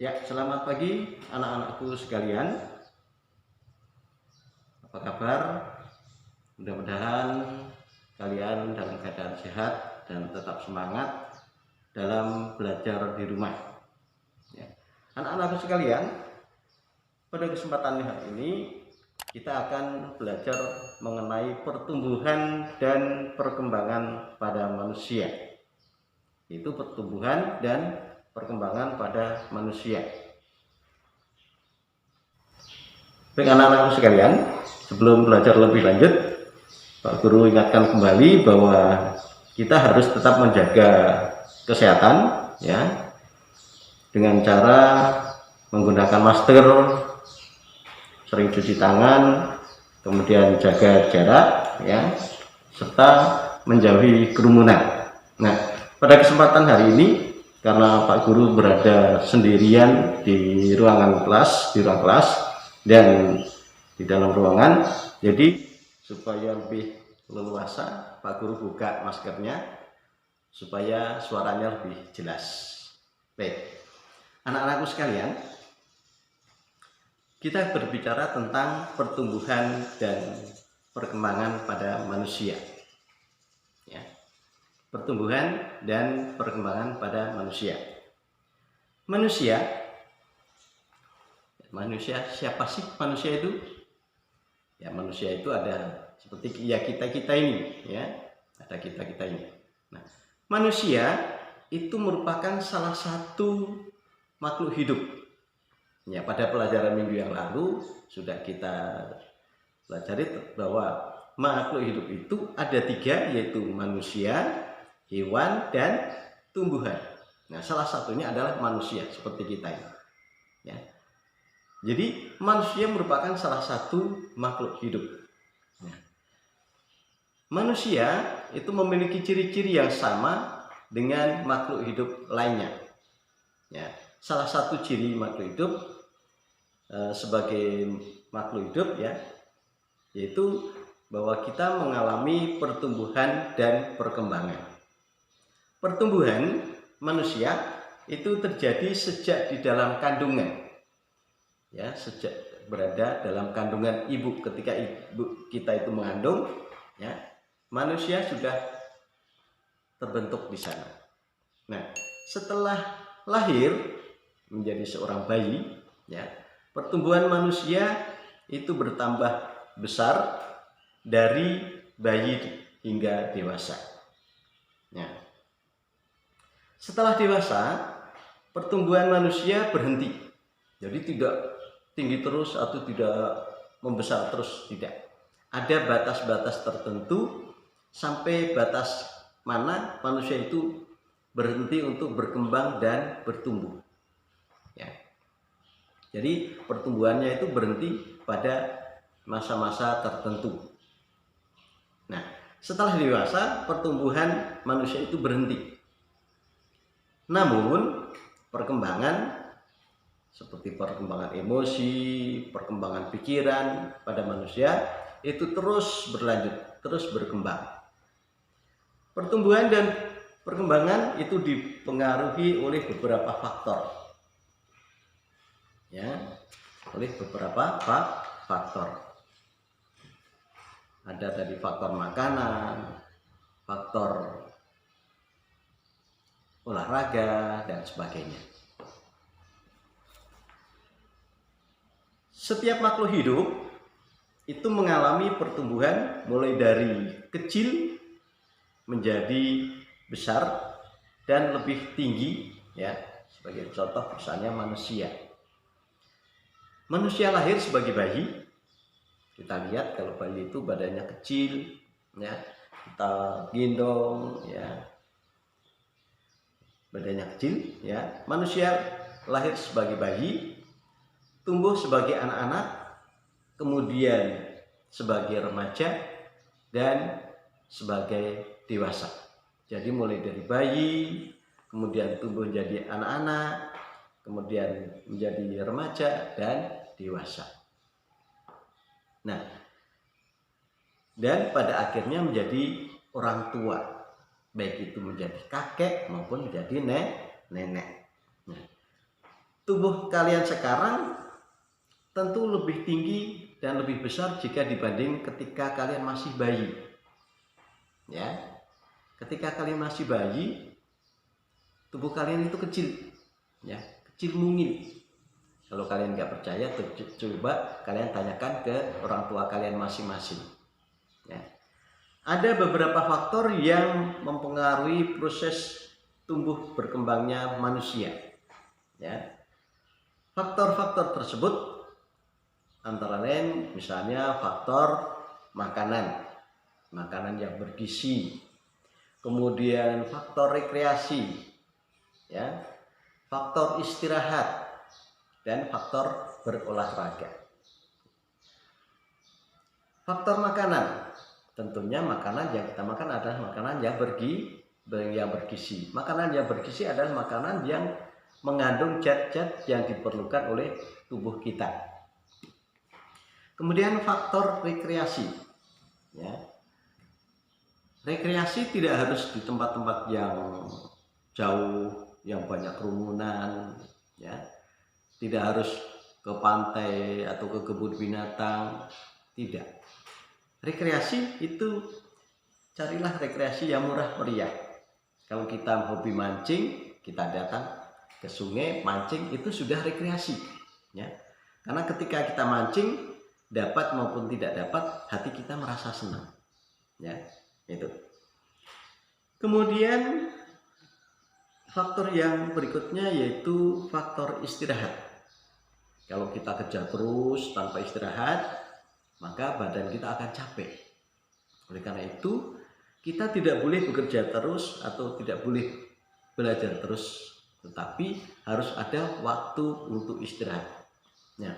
Ya, selamat pagi anak-anakku sekalian. Apa kabar? Mudah-mudahan kalian dalam keadaan sehat dan tetap semangat dalam belajar di rumah. Ya. Anak-anakku sekalian, pada kesempatan hari ini kita akan belajar mengenai pertumbuhan dan perkembangan pada manusia. Itu pertumbuhan dan perkembangan pada manusia. Baik anak-anakku sekalian, sebelum belajar lebih lanjut, Pak Guru ingatkan kembali bahwa kita harus tetap menjaga kesehatan ya, dengan cara menggunakan masker, sering cuci tangan, kemudian jaga jarak ya, serta menjauhi kerumunan. Nah, pada kesempatan hari ini karena Pak Guru berada sendirian di ruang kelas dan di dalam ruangan, jadi supaya lebih leluasa Pak Guru buka maskernya supaya suaranya lebih jelas. Baik, anak-anakku sekalian, kita berbicara tentang pertumbuhan dan perkembangan pada manusia ya. Pertumbuhan dan perkembangan pada manusia. Manusia siapa sih manusia itu? Ya, manusia itu ada seperti ya kita ini ya, ada kita ini. Nah, manusia itu merupakan salah satu makhluk hidup. Ya, pada pelajaran minggu yang lalu sudah kita pelajari bahwa makhluk hidup itu ada tiga, yaitu manusia, hewan, dan tumbuhan. Nah, salah satunya adalah manusia seperti kita ini. Ya. Jadi manusia merupakan salah satu makhluk hidup. Nah, manusia itu memiliki ciri-ciri yang sama dengan makhluk hidup lainnya. Ya, salah satu ciri makhluk hidup sebagai makhluk hidup ya, yaitu bahwa kita mengalami pertumbuhan dan perkembangan. Pertumbuhan manusia itu terjadi sejak di dalam kandungan. Ya, sejak berada dalam kandungan ibu, ketika ibu kita itu mengandung ya, manusia sudah terbentuk di sana. Nah, setelah lahir menjadi seorang bayi ya, pertumbuhan manusia itu bertambah besar dari bayi hingga dewasa. Nah, setelah dewasa pertumbuhan manusia berhenti. Jadi tidak tinggi terus atau tidak membesar terus, tidak. Ada batas-batas tertentu sampai batas mana manusia itu berhenti untuk berkembang dan bertumbuh. Ya. Jadi pertumbuhannya itu berhenti pada masa-masa tertentu. Nah, setelah dewasa pertumbuhan manusia itu berhenti. Namun perkembangan seperti perkembangan emosi, perkembangan pikiran pada manusia itu terus berlanjut, terus berkembang. Pertumbuhan dan perkembangan itu dipengaruhi oleh beberapa faktor. Ya, oleh beberapa faktor. Ada tadi faktor makanan, faktor olahraga dan sebagainya. Setiap makhluk hidup itu mengalami pertumbuhan mulai dari kecil menjadi besar dan lebih tinggi ya. Sebagai contoh misalnya manusia. Manusia lahir sebagai bayi. Kita lihat kalau bayi itu badannya kecil ya, kita gendong ya. Badannya kecil ya. Manusia lahir sebagai bayi, tumbuh sebagai anak-anak, kemudian sebagai remaja, dan sebagai dewasa. Jadi mulai dari bayi, kemudian tumbuh menjadi anak-anak, kemudian menjadi remaja dan dewasa. Nah, dan pada akhirnya menjadi orang tua, baik itu menjadi kakek maupun menjadi nenek. Nah, tubuh kalian sekarang tentu lebih tinggi dan lebih besar jika dibanding ketika kalian masih bayi. Ya, ketika kalian masih bayi, tubuh kalian itu kecil, ya, kecil mungil. Kalau kalian nggak percaya, coba kalian tanyakan ke orang tua kalian masing-masing. Ya. Ada beberapa faktor yang mempengaruhi proses tumbuh berkembangnya manusia. Ya. Faktor-faktor tersebut antara lain misalnya faktor makanan yang bergizi, kemudian faktor rekreasi, ya, faktor istirahat, dan faktor berolahraga. Faktor makanan, tentunya makanan yang kita makan adalah makanan yang bergizi. Makanan yang bergizi adalah makanan yang mengandung zat-zat yang diperlukan oleh tubuh kita. Kemudian faktor rekreasi, ya. Rekreasi tidak harus di tempat-tempat yang jauh, yang banyak kerumunan, ya. Tidak harus ke pantai atau ke kebun binatang, tidak. Rekreasi itu carilah rekreasi yang murah meriah. Kalau kita hobi mancing, kita datang ke sungai mancing, itu sudah rekreasi, ya. Karena ketika kita mancing, dapat maupun tidak dapat, hati kita merasa senang, ya, itu. Kemudian faktor yang berikutnya yaitu faktor istirahat. Kalau kita kerja terus tanpa istirahat, maka badan kita akan capek. Oleh karena itu, kita tidak boleh bekerja terus atau tidak boleh belajar terus, tetapi harus ada waktu untuk istirahat. Ya.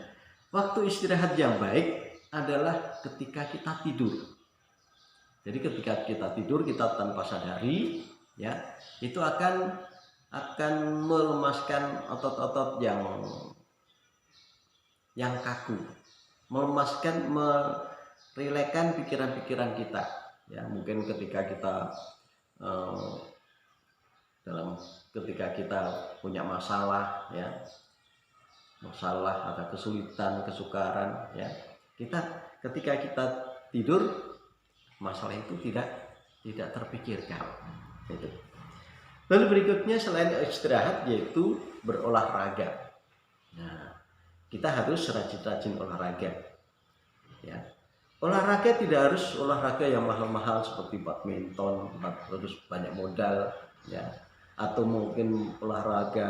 Waktu istirahat yang baik adalah ketika kita tidur. Jadi ketika kita tidur, kita tanpa sadari, ya, itu akan melemaskan otot-otot yang kaku, melemaskan, merilekkan pikiran-pikiran kita. Ya, mungkin ketika kita ketika kita punya masalah, ya, masalah, ada kesulitan, kesukaran, ya, ketika kita tidur, masalah itu tidak terpikirkan. Itu. Lalu berikutnya selain istirahat yaitu berolahraga. Nah, kita harus rajin-rajin olahraga. Ya. Olahraga tidak harus olahraga yang mahal-mahal seperti badminton, harus banyak modal, ya, atau mungkin olahraga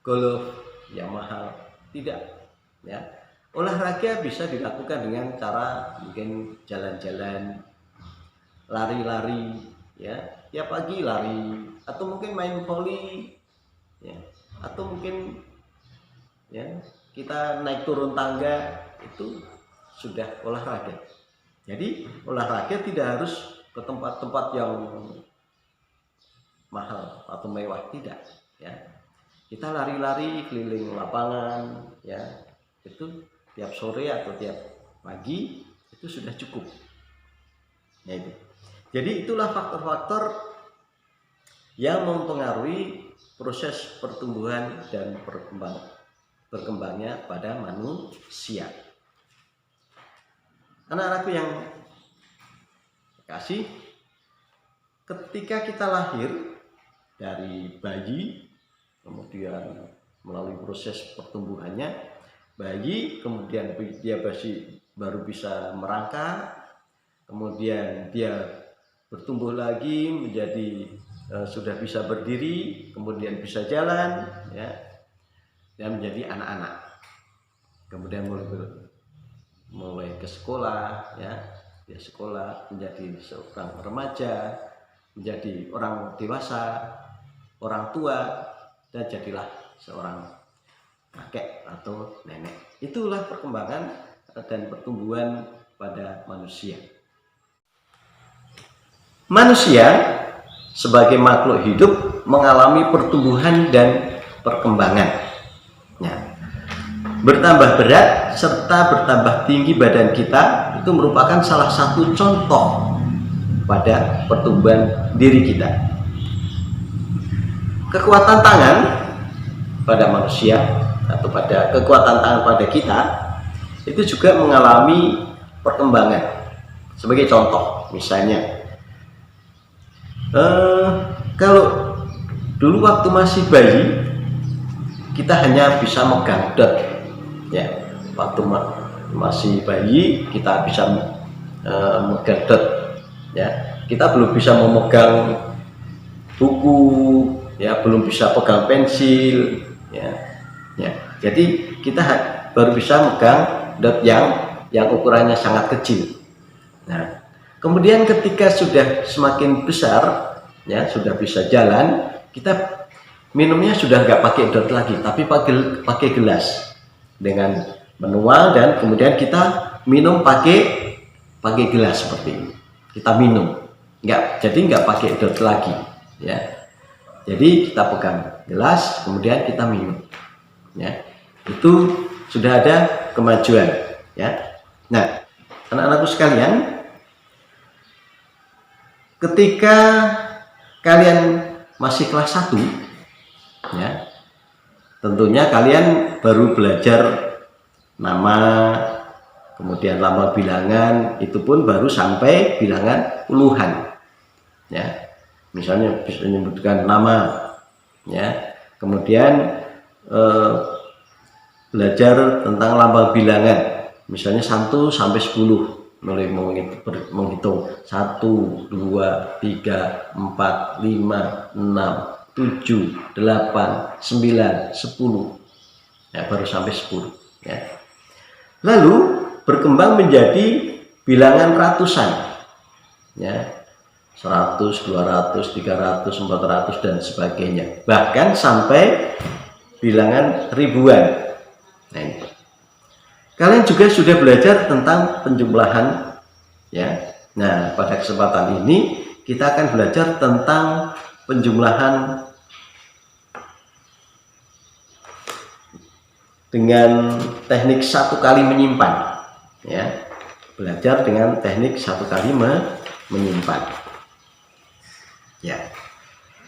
golf yang mahal, tidak, ya. Olahraga bisa dilakukan dengan cara mungkin jalan-jalan, lari-lari, ya, tiap pagi lari, atau mungkin main voli, ya, atau mungkin, ya, kita naik turun tangga, itu sudah olahraga. Jadi olahraga tidak harus ke tempat-tempat yang mahal atau mewah, tidak, ya. Kita lari-lari keliling lapangan, ya, itu tiap sore atau tiap pagi itu sudah cukup. Ya, itu. Jadi itulah faktor-faktor yang mempengaruhi proses pertumbuhan dan berkembangnya pada manusia. Anak-anakku yang kasih, ketika kita lahir dari bayi, kemudian melalui proses pertumbuhannya, bayi, kemudian dia baru bisa merangkak, kemudian dia bertumbuh lagi menjadi sudah bisa berdiri, kemudian bisa jalan, ya, dan menjadi anak-anak. Kemudian mulai ke sekolah, ya, dia sekolah menjadi seorang remaja, menjadi orang dewasa, orang tua, dan jadilah seorang kakek atau nenek. Itulah perkembangan dan pertumbuhan pada manusia. Manusia sebagai makhluk hidup mengalami pertumbuhan dan perkembangan. Ya. Bertambah berat serta bertambah tinggi badan kita itu merupakan salah satu contoh pada pertumbuhan diri kita. Kekuatan tangan pada manusia atau pada kekuatan tangan pada kita itu juga mengalami perkembangan. Sebagai contoh, misalnya kalau dulu waktu masih bayi kita hanya bisa megang dot, ya. Waktu masih bayi kita bisa megang dot, ya. Kita belum bisa memegang buku, ya, belum bisa pegang pensil, ya. Jadi kita baru bisa megang dot yang ukurannya sangat kecil. Nah, kemudian ketika sudah semakin besar, ya, sudah bisa jalan, kita minumnya sudah nggak pakai dot lagi, tapi pakai gelas dengan manual, dan kemudian kita minum pakai gelas seperti ini. Kita minum, nggak pakai dot lagi, ya. Jadi kita pegang gelas, kemudian kita minum, ya. Itu sudah ada kemajuan, ya. Nah, anak-anakku sekalian, ketika kalian masih kelas 1, ya, tentunya kalian baru belajar nama, kemudian lama bilangan, itu pun baru sampai bilangan puluhan, ya. Misalnya bisa menyebutkan nama, ya, kemudian belajar tentang lama bilangan, misalnya 1 sampai 10. Mulai menghitung 1, 2, 3, 4, 5, 6, 7, 8, 9, 10, ya, baru sampai 10, ya. Lalu berkembang menjadi bilangan ratusan, ya, 100, 200, 300, 400 dan sebagainya, bahkan sampai bilangan ribuan. Nah, ini. Kalian juga sudah belajar tentang penjumlahan, ya. Nah, pada kesempatan ini kita akan belajar tentang penjumlahan dengan teknik 1 kali menyimpan, ya. Belajar dengan teknik 1 kali menyimpan, ya.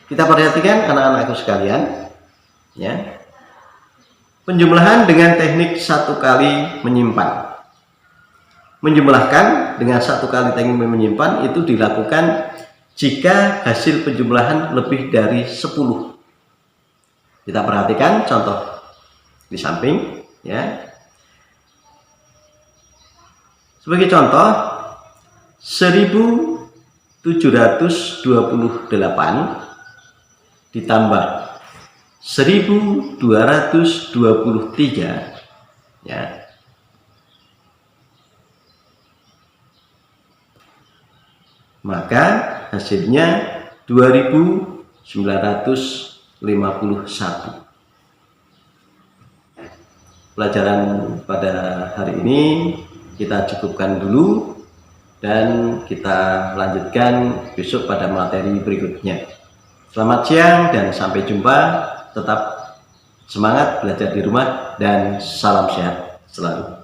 Kita perhatikan anak-anakku sekalian, ya. Penjumlahan dengan teknik 1 kali menyimpan. Menjumlahkan dengan 1 kali teknik menyimpan itu dilakukan jika hasil penjumlahan lebih dari 10. Kita perhatikan contoh di samping, ya. Sebagai contoh, 1728 ditambah 1223, ya, maka hasilnya 2951. Pelajaran pada hari ini kita cukupkan dulu, dan kita lanjutkan besok pada materi berikutnya. Selamat siang dan sampai jumpa. Tetap semangat belajar di rumah dan salam sehat selalu.